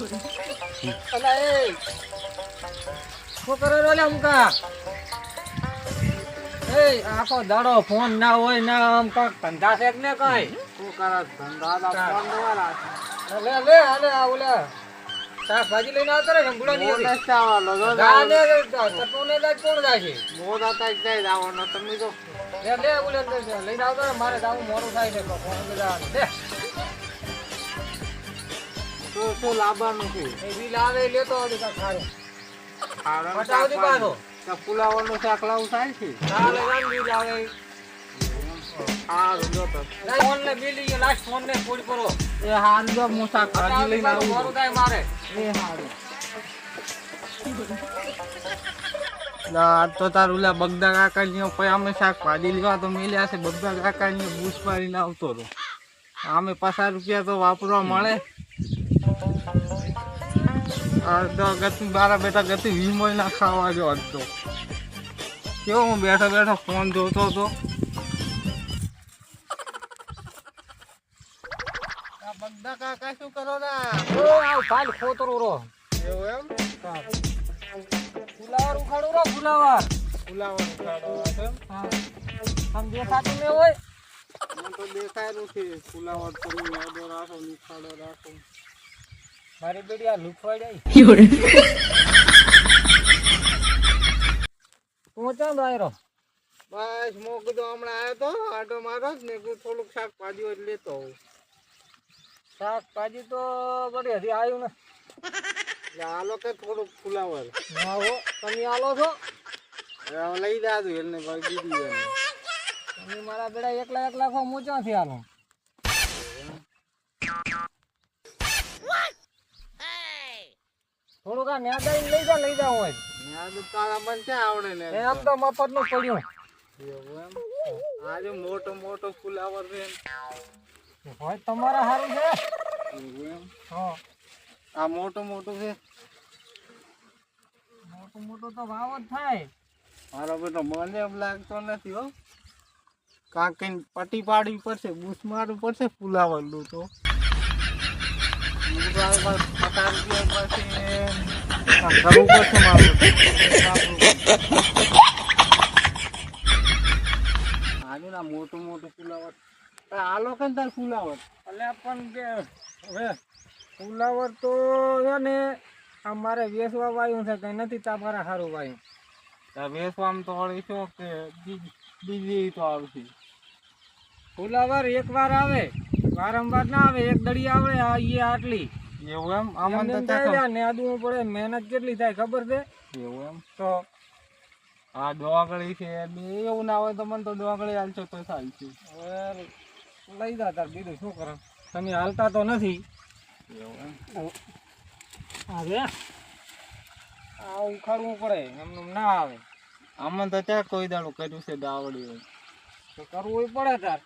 અલા એ શું કરે રોલે અમકા એ આખો દાડો ફોન ના હોય ના આમ કાક ધંધા છે ને કઈ શું કરે ધંધા ફોન દ્વારા લે લે હાલે આ ઓલે શાકભાજી લઈને આવતો રે ગંગુડા ની મોડ ચાવલો જો ગાને તપોને જ કોણ જાય છે મોડ હતા જાય આવવાનો તમે તો લે લે ઓલે લઈને આવતો રે મારે જાવું મોડું થાય છે ફોન લગાવવાનું લે શું લાવવાનું છે એ બિલ આવે લેતો આવજો કા ખારો ખાવાનું બતાવજો પાછો પુલાવાનું શાક લાવું થાય છે ચાલે રામ બિલ આવે હારું જો તો ફોન ને બિલ ઈ લાસ્ટ ફોન ને પૂરી કરો એ હારું જો હું શાકભાજી લઈને આવું મોડું થાય મારે એ હારું ના તો તાર ઓલા બગદા કાકાની પછી અમે શાકભાજી લેવા તો મેલ્યા છે બગદા કાકાની બૂસ મારીને આવતો હતો અમે 50 રૂપિયા તો વાપરવા મળે અડધો ગતિ બારા બેટા ગતિ વીમો ના ખાવા જો અડધો કેવો હું બેઠો બેઠો ફોન જોતો હતો બગદા કાકા શું કરો ના ઓ આવ કાલ ખોતરો રો એવું એમ ફુલાવર ઉખાડો રો ફુલાવર ફુલાવર ઉખાડો એમ હા આમ દેખાતું ને હોય મને તો દેખાયેલું છે ફુલાવર તમે યાદો રાખો નિખાડો રાખો મારી બેડી આ લુખવાઈ જાય પહોંચાડ આયરો બસ મો કીધું હમણાં આવ્યો તો આટો મારો ને થોડુંક શાકભાજી હોય લેતો હોઉં શાકભાજી તો બધી હજી આવ્યું ને હાલો કે થોડુંક ફુલાવર ના હો તમે આલો છો હવે લઈ જાજો એને ભાઈ દીધી તમે મારા બેડા એકલા એકલા ખો હું ક્યાંથી આલો થોડુંક આ ન્યાદાઈ લઈ જા હોય યાદ તારા મન ક્યાં આવડે ને એમ તો મફત નું પડ્યું એવું એમ આજે મોટો મોટો ફુલાવર છે હોય તમારા સારું છે એવું એમ હા આ મોટો મોટો છે મોટો તો ભાવ જ થાય મારો બેટો મને એમ લાગતો નથી હો કાંક કઈ પટ્ટી પાડવી પડશે બૂસ મારવું પડશે ફુલાવર નું તો 50 રૂપિયા પછી કરવું પડશે મારું આજુ ના મોટું મોટું ફુલાવર હાલો કે તાર ફુલાવર એટલે પણ કે હવે ફુલાવર તો છે ને અમારે વેચવા વાયું છે કઈ નથી તમારા સારું વાયું વેચવામાં તો વળી શું કે બીજી તો આવશે ફુલાવર એક વાર આવે વારંવાર ના આવે એક દડી આવે આ ઈ આટલી એવું એમ આમાં તો ને આદવું પડે મહેનત કેટલી થાય ખબર છે એવું એમ તો આ ડોગળી છે એવું ના હોય તો મને તો ડોગળી હાલશો તો ચાલશે હવે લઈ જા તાર બીજું શું કરો તમે હાલતા તો નથી એવું એમ હવે આ ઉખાડવું પડે એમનું ના આવે આમાં તો ત્યાં કોઈ દાડું કર્યું છે દાવડી હોય તો કરવું પડે તાર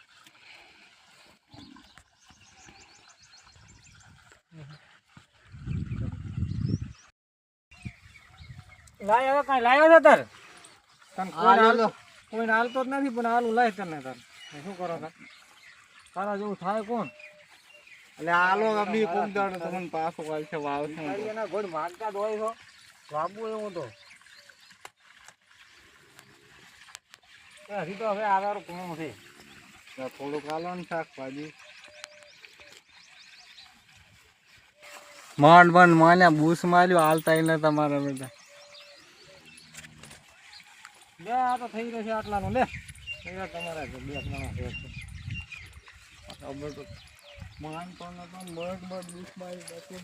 લાય હવે કઈ લાવ્યો છે તાર તને કોઈને હાલતો જ નથી પણ હાલું લાય તને તાર શું કરો તાર તારા જેવું થાય કોણ એટલે આલો આપણી કોક દાડો તમને પાછો કાલ છે વાવ છે એના ઘોડ માગતા જ હોય છો વાબુ એવું તો હજી તો હવે આધાર કોણ છે થોડુંક આલો ને શાકભાજી માંડ માંડ માન્યા બૂસ માર્યું હાલતા એને તમારા બધા બે આ તો થઈ રહ્યો છે આટલાનું લે તમારા બે માણસ માંડ પણ બસ બસ બૂસ મારી